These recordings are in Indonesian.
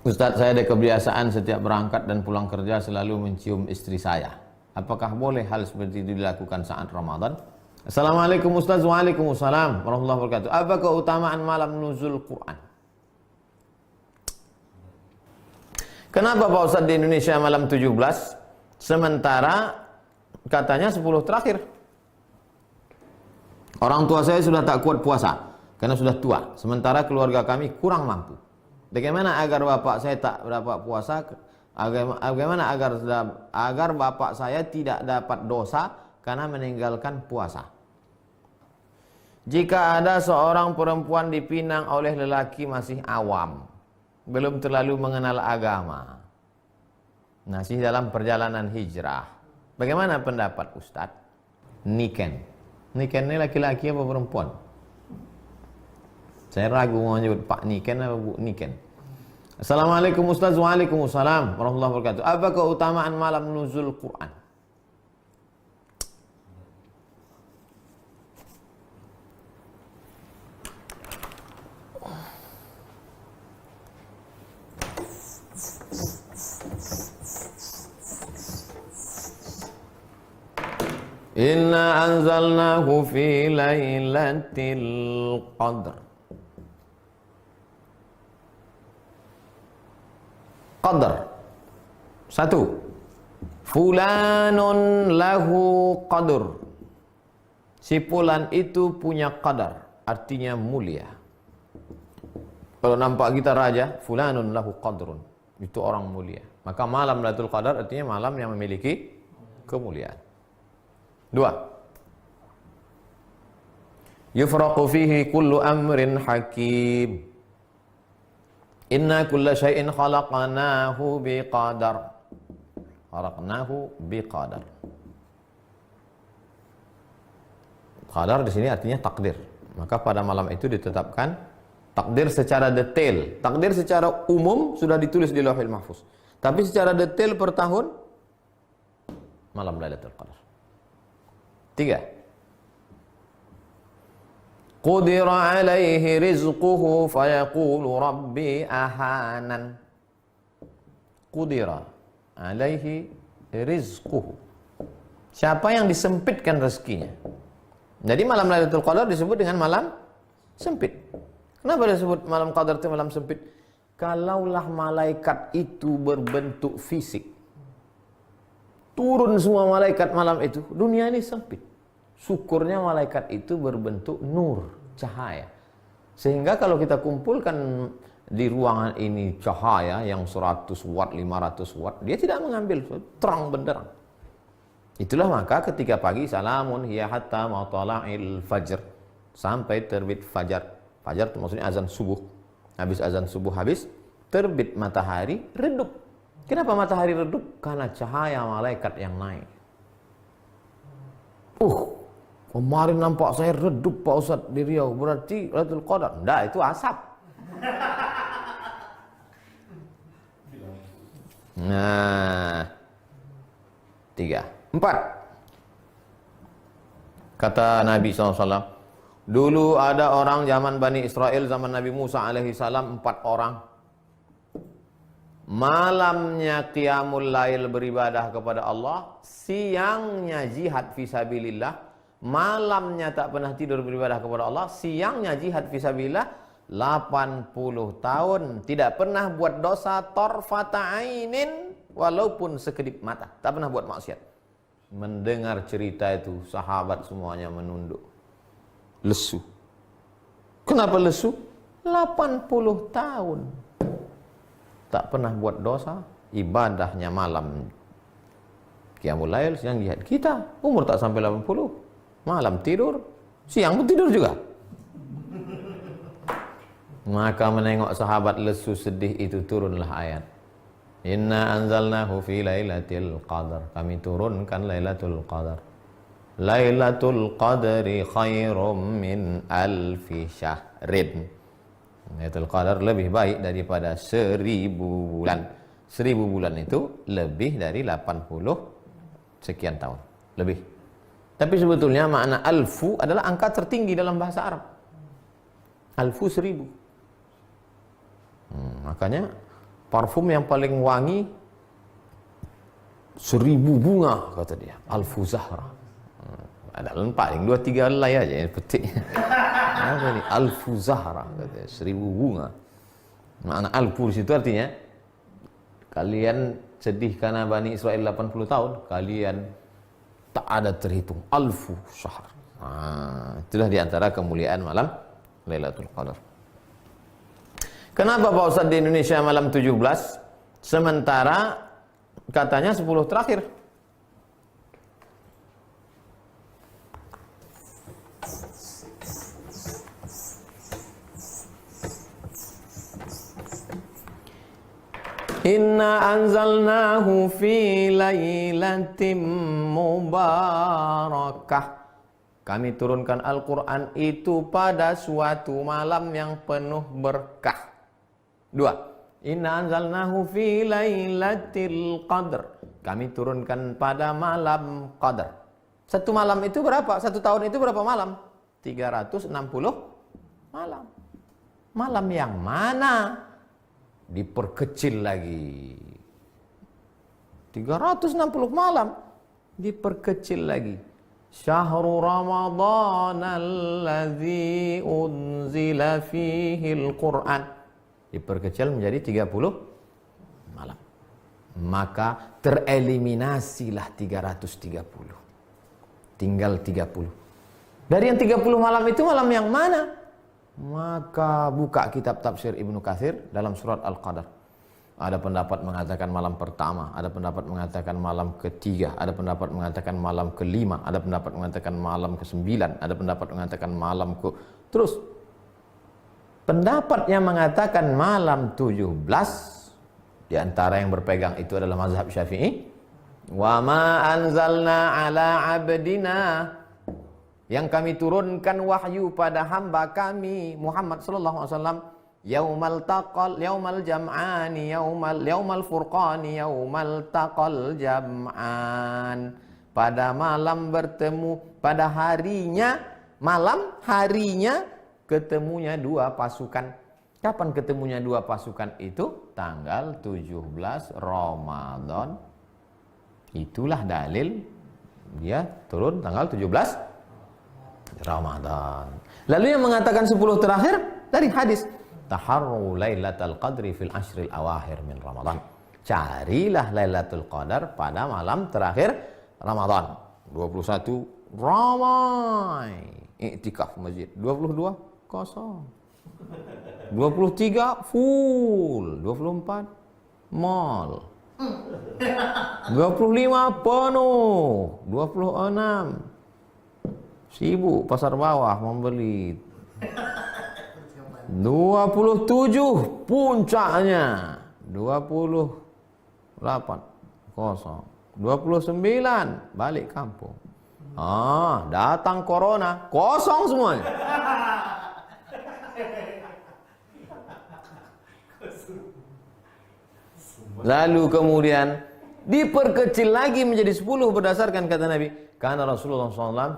Ustadz, saya ada kebiasaan setiap berangkat dan pulang kerja selalu mencium istri saya. Apakah boleh hal seperti itu dilakukan saat Ramadan? Assalamualaikum Ustadz. Waalaikumsalam warahmatullahi wabarakatuh. Apa keutamaan malam nuzul Quran? Kenapa Pak Ustadz di Indonesia malam 17, sementara katanya 10 terakhir? Orang tua saya sudah tak kuat puasa karena sudah tua, sementara keluarga kami kurang mampu. Bagaimana agar bapak saya tak dapat puasa? Bagaimana agar bapak saya tidak dapat dosa karena meninggalkan puasa? Jika ada seorang perempuan dipinang oleh lelaki masih awam, belum terlalu mengenal agama, masih dalam perjalanan hijrah, bagaimana pendapat Ustadz? Niken ini laki-laki apa perempuan? Saya ragu mau nyebut Pak Niken atau Bu Niken. Assalamualaikum Ustaz. Waalaikumsalam warahmatullahi wabarakatuh. Apa keutamaan malam nuzul Quran? Inna anzalnahu fi lailatul qadr. Qadar. 1. Fulanun lahu qadr. Si fulan itu punya qadar, artinya mulia. Kalau nampak kita raja, fulanun lahu qadrun, itu orang mulia. Maka malam Lailatul Qadar artinya malam yang memiliki kemuliaan. 2. Yufraqu fihi kullu amrin hakim. Inna kulla syai'in khalaqnahu biqadar. Khalaqnahu biqadar. Qadar di sini artinya takdir. Maka pada malam itu ditetapkan takdir secara detail. Takdir secara umum sudah ditulis di Lauhul Mahfuz. Tapi secara detail per tahun malam Lailatul Qadar. 3. Qudira alaihi rizquhu fayaqulu rabbi ahanan. Qudira alaihi rizquhu. Siapa yang disempitkan rezekinya? Jadi malam Lailatul Qadar disebut dengan malam sempit. Kenapa disebut malam Qadar itu malam sempit? Kalaulah malaikat itu berbentuk fisik, turun semua malaikat malam itu, dunia ini sempit. Syukurnya malaikat itu berbentuk nur, cahaya. Sehingga kalau kita kumpulkan di ruangan ini cahaya yang 100 watt, 500 watt, dia tidak mengambil, terang benderang. Itulah maka ketika pagi, salamun hiya hatta matla'il fajr, sampai terbit fajar. Fajar itu maksudnya azan subuh. Habis azan subuh habis, terbit matahari, redup. Kenapa matahari redup? Karena cahaya malaikat yang naik. Kemarin nampak saya redup Pak Ustadz di Riau, berarti Lailatul Qadar. Enggak, itu asap. Nah, 3. 4. Kata Nabi SAW, dulu ada orang zaman Bani Israel, zaman Nabi Musa alaihissalam, 4 orang. Malamnya qiyamul lail beribadah kepada Allah, siangnya jihad fisabilillah. Malamnya tak pernah tidur beribadah kepada Allah, siangnya jihad fisabilillah. 80 tahun tidak pernah buat dosa tarfata ainin, walaupun sekedip mata, tak pernah buat maksiat. Mendengar cerita itu, sahabat semuanya menunduk, lesu. Kenapa lesu? 80 tahun tak pernah buat dosa, ibadahnya malam qiyamul lail, siang jihad. Kita umur tak sampai 80, malam tidur, siang pun tidur juga. Maka menengok sahabat lesu sedih itu, turunlah ayat, Inna anzalnahu fi lailatul qadar. Kami turunkan Lailatul Qadar. Lailatul Qadri khairum min alfi syahrin. Lailatul Qadar lebih baik daripada 1000 bulan. 1000 bulan itu lebih dari 80 sekian tahun. Lebih. Tapi sebetulnya makna alfu adalah angka tertinggi dalam bahasa Arab. Alfu 1000. Makanya parfum yang paling wangi 1000 bunga, kata dia, alfu zahra. Ada paling 2-3 helai aja yang petik. Apa ini? Alfu zahra, katanya, 1000 bunga. Makna alfu di situ artinya kalian sedih karena Bani Israel 80 tahun, kalian tak ada terhitung alfu syahr. Itulah diantara kemuliaan malam Lailatul Qadar. Kenapa Pak Ustadz di Indonesia malam 17 sementara katanya 10 terakhir? Inna anzalnahu fi lailatin mubarakah. Kami turunkan Al-Quran itu pada suatu malam yang penuh berkah. 2. Inna anzalnahu fi lailatul qadr. Kami turunkan pada malam qadar. Satu malam itu berapa? Satu tahun itu berapa malam? 360 malam. Malam yang mana? Diperkecil lagi. 360 malam diperkecil lagi. Syahrul Ramadan alladzi unzila fihi al-Qur'an. Diperkecil menjadi 30 malam. Maka tereliminasilah 330. Tinggal 30. Dari yang 30 malam itu malam yang mana? Maka buka kitab tafsir Ibnu Katsir dalam surat Al-Qadar. Ada pendapat mengatakan malam pertama, ada pendapat mengatakan malam ketiga, ada pendapat mengatakan malam kelima, ada pendapat mengatakan malam ke-9, ada pendapat mengatakan malam ke... Terus pendapatnya mengatakan malam 17. Di antara yang berpegang itu adalah mazhab Syafi'i. Wa ma anzalna ala abdina, yang kami turunkan wahyu pada hamba kami Muhammad sallallahu alaihi wasallam, yaumal jam'ani, yaumal furqani, yaumal taqal jam'an, pada malam bertemu, pada harinya, malam harinya ketemunya dua pasukan. Kapan ketemunya dua pasukan itu? Tanggal 17 Ramadan. Itulah dalil dia turun tanggal 17 Ramadan. Lalu yang mengatakan 10 terakhir dari hadis, taharru lailatul qadri fil ashril awakhir min Ramadan. Carilah Lailatul Qadar pada malam terakhir Ramadan. 21 ramai iktikaf masjid, 22 kosong. 23 full, 24 mall. 25 penuh, 26 sibuk pasar bawah membeli. 27 puncaknya. 28 kosong. 29 balik kampung. Datang corona, kosong semuanya. Lalu kemudian diperkecil lagi menjadi 10 berdasarkan kata Nabi. Karena Rasulullah SAW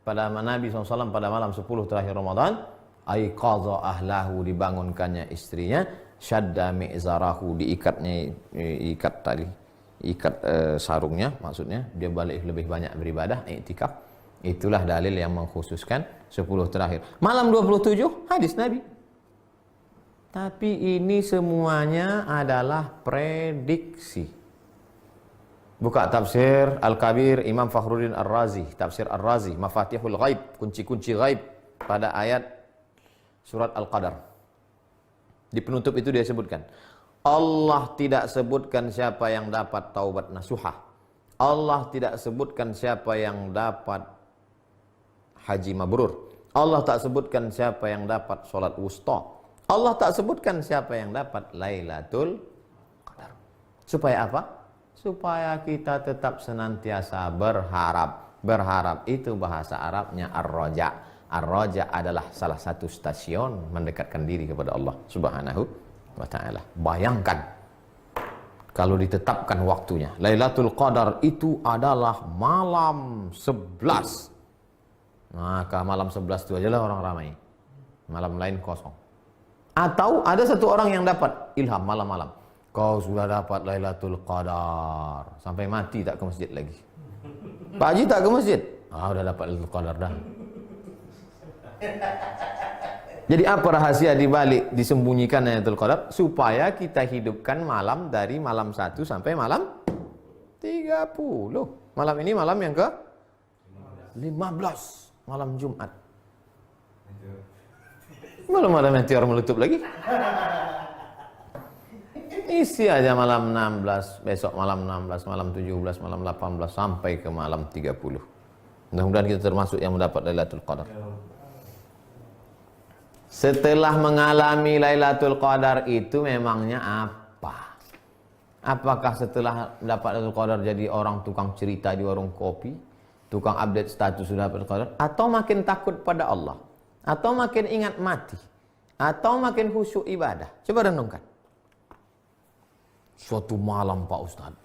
pada Nabi SAW pada malam 10 terakhir Ramadan, aiqadha ahlahu, dibangunkannya istrinya, syadda mi'zarahu, ikat sarungnya, maksudnya dia balik lebih banyak beribadah, iktikaf. Itulah dalil yang mengkhususkan 10 terakhir. Malam 27 hadis Nabi. Tapi ini semuanya adalah prediksi. Buka tafsir Al-Kabir Imam Fakhruddin Ar-Razi, tafsir Ar-Razi, Mafatihul Ghaib, kunci-kunci ghaib, pada ayat surat Al-Qadar. Di penutup itu dia sebutkan, Allah tidak sebutkan siapa yang dapat taubat nasuha. Allah tidak sebutkan siapa yang dapat haji mabrur. Allah tak sebutkan siapa yang dapat sholat wusta. Allah tak sebutkan siapa yang dapat Lailatul Qadar. Supaya apa? Supaya kita tetap senantiasa berharap. Berharap itu bahasa Arabnya ar-raja. Ar-raja adalah salah satu stasiun mendekatkan diri kepada Allah Subhanahu wa ta'ala. Bayangkan kalau ditetapkan waktunya. Lailatul Qadar itu adalah malam 11. Maka malam 11 itu ajalah orang ramai. Malam lain kosong. Atau ada satu orang yang dapat ilham malam-malam. kau sudah dapat Lailatul Qadar. Sampai mati tak ke masjid lagi. Pak Haji tak ke masjid. Udah dapat Lailatul Qadar dah. Jadi apa rahasia di balik disembunyikan Lailatul Qadar? Supaya kita hidupkan malam dari malam 1 sampai malam 30. Malam ini malam yang ke 15. Malam Jumat. Belum ada meteor meletup lagi. Isi aja malam 16, besok malam 16, malam 17, malam 18 sampai ke malam 30. Mudah-mudahan kita termasuk yang mendapat Lailatul Qadar. Setelah mengalami Lailatul Qadar itu memangnya apa? Apakah setelah dapat Lailatul Qadar jadi orang tukang cerita di warung kopi, tukang update status sudah dapat Lailatul Qadar, atau makin takut pada Allah, atau makin ingat mati, atau makin khusyuk ibadah? Coba renungkan. Suatu malam Pak Ustadz,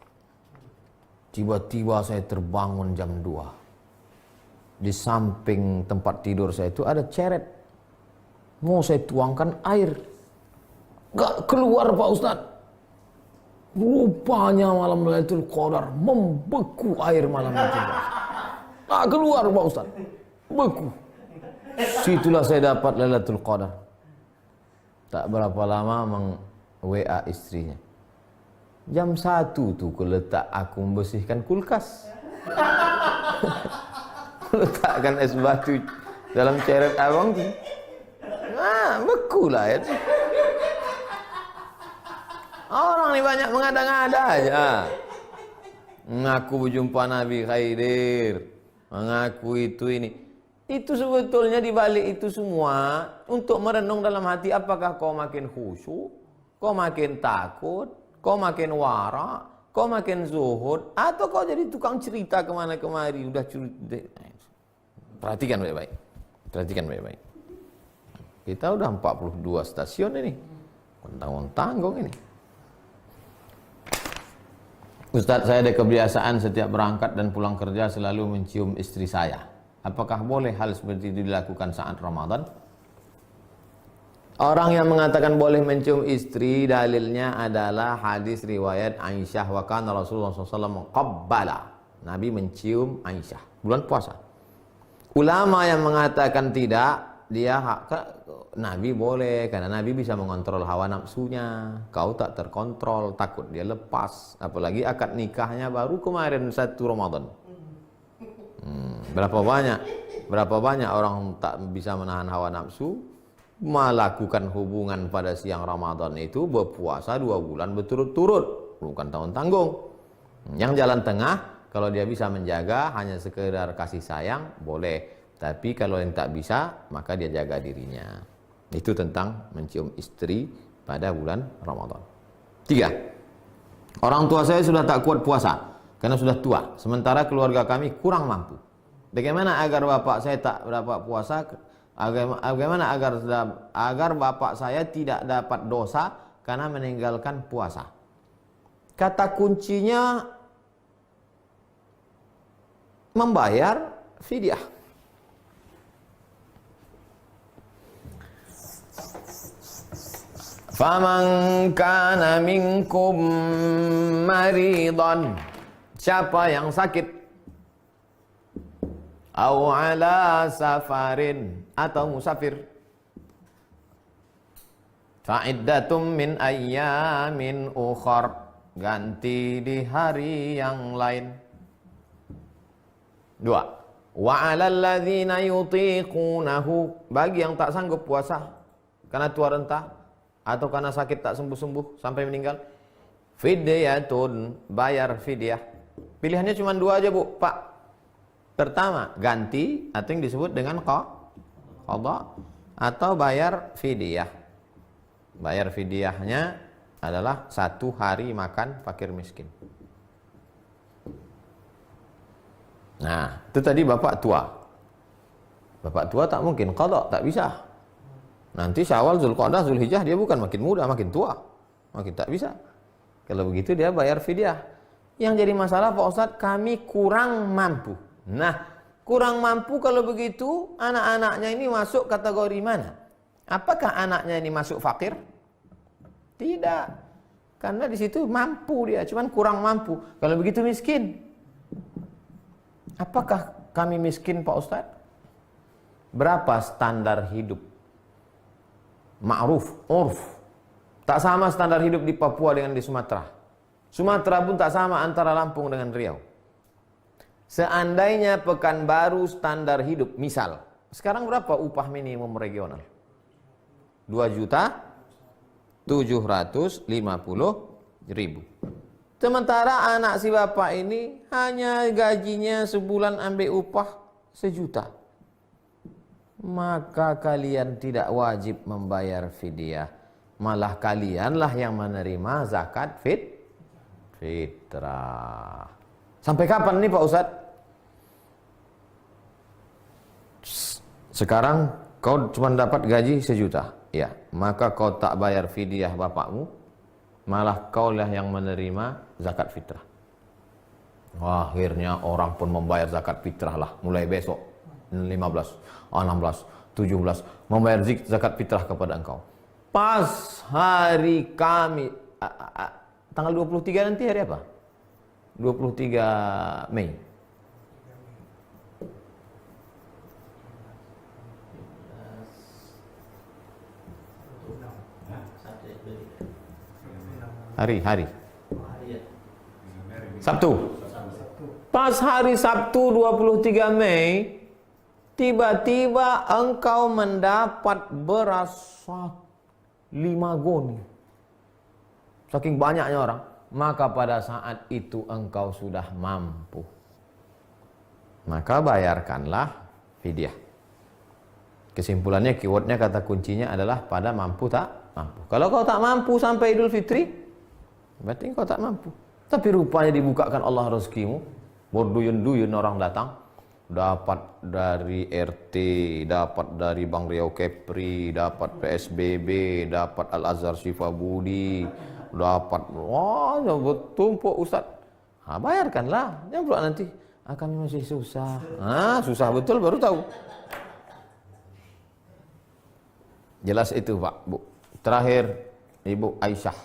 tiba-tiba saya terbangun jam 2. Di samping tempat tidur saya itu ada ceret. Mau saya tuangkan air, gak keluar Pak Ustadz. Rupanya malam Lailatul Qadar membeku air malam itu. Gak keluar Pak Ustadz, beku. Situlah saya dapat Lailatul Qadar. Tak berapa lama meng-WA istrinya. Jam 1 tuh aku membersihkan kulkas. Letakkan es batu dalam ceret abang tuh. Beku lah ya. Orang ini banyak mengada-ngada aja. Mengaku berjumpa Nabi Khaidir, mengaku itu ini. Itu sebetulnya dibalik itu semua untuk merenung dalam hati, apakah kau makin khusyuk, kau makin takut, kau makin wara, kau makin zuhud, atau kau jadi tukang cerita kemana kemari. Udah cerita. Perhatikan baik-baik. Perhatikan baik-baik. Kita udah 42 stasiun ini. Tanggung-tanggung ini. Ustadz, saya ada kebiasaan setiap berangkat dan pulang kerja selalu mencium istri saya. Apakah boleh hal seperti itu dilakukan saat Ramadan? Orang yang mengatakan boleh mencium istri, dalilnya adalah hadis riwayat Aisyah, wa kana Rasulullah SAW qabbala. Nabi mencium Aisyah bulan puasa. Ulama yang mengatakan tidak, Nabi boleh karena Nabi bisa mengontrol hawa nafsunya. Kau tak terkontrol, takut dia lepas. Apalagi akad nikahnya baru kemarin 1 Ramadan. Berapa banyak orang tak bisa menahan hawa nafsu, melakukan hubungan pada siang Ramadan itu, berpuasa 2 bulan berturut-turut, bukan tahun tanggung. Yang jalan tengah, kalau dia bisa menjaga hanya sekedar kasih sayang, boleh. Tapi kalau yang tak bisa, maka dia jaga dirinya. Itu tentang mencium istri pada bulan Ramadan. 3. Orang tua saya sudah tak kuat puasa karena sudah tua, sementara keluarga kami kurang mampu. Bagaimana agar bapak saya tak dapat puasa? Bagaimana agar bapak saya tidak dapat dosa karena meninggalkan puasa? Kata kuncinya membayar fidyah. Faman kana minkum maridan, siapa yang sakit, au ala safarin, atau musafir, fa'iddatum min ayyamin ukhar, ganti di hari yang lain. 2. Wa 'alal ladzina yutiqunahu, bagi yang tak sanggup puasa karena tua renta atau karena sakit tak sembuh-sembuh sampai meninggal, fidyatun, bayar fidyah. Pilihannya cuma 2 aja Bu, Pak. Pertama, ganti atau yang disebut dengan qadha, atau bayar fidyah. Bayar fidyahnya adalah 1 hari makan fakir miskin. Nah, itu tadi bapak tua. Bapak tua tak mungkin qadha, tak bisa. Nanti Syawal, Zulqa'dah, Zulhijjah dia bukan makin muda, makin tua. Makin tak bisa. Kalau begitu dia bayar fidyah. Yang jadi masalah Pak Ustadz, kami kurang mampu. Nah, kurang mampu kalau begitu, anak-anaknya ini masuk kategori mana? Apakah anaknya ini masuk fakir? Tidak. Karena di situ mampu dia, cuman kurang mampu. Kalau begitu miskin. Apakah kami miskin Pak Ustadz? Berapa standar hidup? Ma'ruf, urf. Tak sama standar hidup di Papua dengan di Sumatera. Sumatera pun tak sama antara Lampung dengan Riau. Seandainya Pekanbaru standar hidup, misal, sekarang berapa upah minimum regional? 2.750.000. Sementara anak si bapak ini hanya gajinya sebulan ambil upah 1 juta. Maka kalian tidak wajib membayar fidyah. Malah kalianlah yang menerima zakat fitrah. Sampai kapan nih Pak Ustadz? Sekarang kau cuma dapat gaji 1 juta. Ya, maka kau tak bayar fidyah bapakmu, malah kaulah yang menerima zakat fitrah. Wah, akhirnya orang pun membayar zakat fitrah lah. Mulai besok 15, 16, 17 membayar zakat fitrah kepada engkau. Pas hari Kamis, tanggal 23 nanti hari apa? 23 Mei. Hari Sabtu. Pas hari Sabtu 23 Mei, tiba-tiba engkau mendapat beras 5 goni. Saking banyaknya orang, maka pada saat itu engkau sudah mampu. Maka bayarkanlah fidyah. Kesimpulannya, keywordnya, kata kuncinya adalah pada mampu tak mampu. Kalau kau tak mampu sampai Idul Fitri, berarti kau tak mampu. Tapi rupanya dibukakan Allah rezekimu, berduyun-duyun orang datang, dapat dari RT, dapat dari Bank Riau Kepri, dapat PSBB, dapat Al-Azhar Syifabudi, dapat, wah bertumpuk Ustaz. Bayarkanlah, jangan pula nanti akan masih susah. Susah betul baru tahu. Jelas itu Pak, Bu. Terakhir, Ibu Aisyah.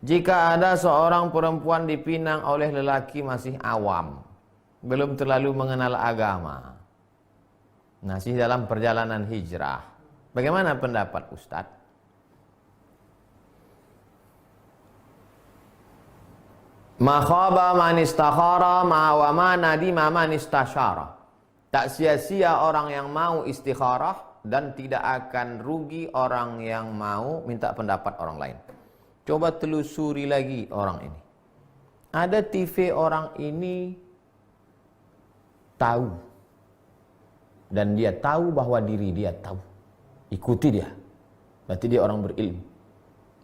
Jika ada seorang perempuan dipinang oleh lelaki masih awam, belum terlalu mengenal agama, masih dalam perjalanan hijrah, bagaimana pendapat Ustadz? Ma khaba man istakhara ma wa ma nadima man istasyara. Tak sia-sia orang yang mau istikharah dan tidak akan rugi orang yang mau minta pendapat orang lain. Coba telusuri lagi orang ini. Ada TV orang ini tahu. Dan dia tahu bahwa diri dia tahu. Ikuti dia. Berarti dia orang berilmu.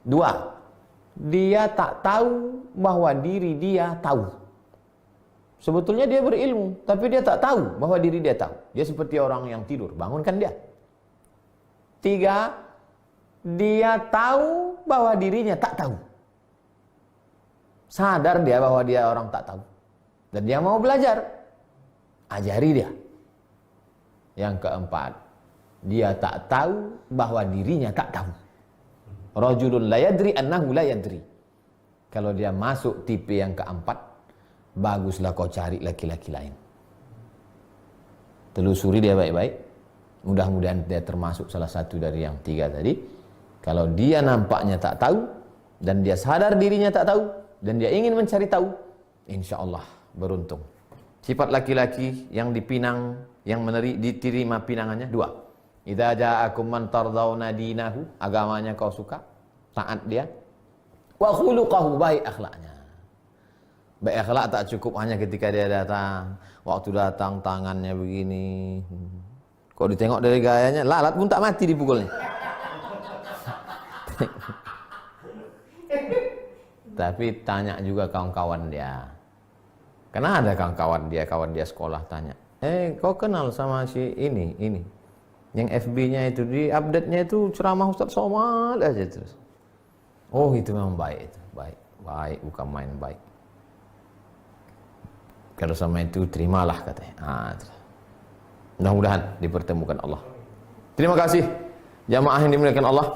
2. Dia tak tahu bahwa diri dia tahu. Sebetulnya dia berilmu, tapi dia tak tahu bahwa diri dia tahu. Dia seperti orang yang tidur, bangunkan dia. 3. Dia tahu bahwa dirinya tak tahu. Sadar dia bahwa dia orang tak tahu. Dan dia mau belajar. Ajari dia. Yang 4. Dia tak tahu bahwa dirinya tak tahu. Rajulun la yadri annahu la yadri. Kalau dia masuk tipe yang 4, baguslah kau cari laki-laki lain. Telusuri dia baik-baik. Mudah-mudahan dia termasuk salah satu dari yang 3 tadi. Kalau dia nampaknya tak tahu, dan dia sadar dirinya tak tahu, dan dia ingin mencari tahu, insya Allah beruntung. Sifat laki-laki yang dipinang, yang diterima pinangannya 2. Idza ja'akum man tardawna dinahu, agamanya kau suka, taat dia. Wa khuluquhu, baik akhlaknya. Baik akhlak tak cukup hanya ketika dia datang. Waktu datang tangannya begini. Kau ditengok dari gayanya, lalat pun tak mati dipukulnya. Tapi tanya juga kawan-kawan dia. Karena ada kawan dia sekolah tanya, kau kenal sama si ini. Yang FB-nya itu, di update-nya itu ceramah Ustaz Somad aja terus. Oh, itu memang baik itu. Baik, bukan main baik. Kalau sama itu terimalah katanya. Mudah-mudahan dipertemukan Allah. Terima kasih jamaah yang dimuliakan Allah.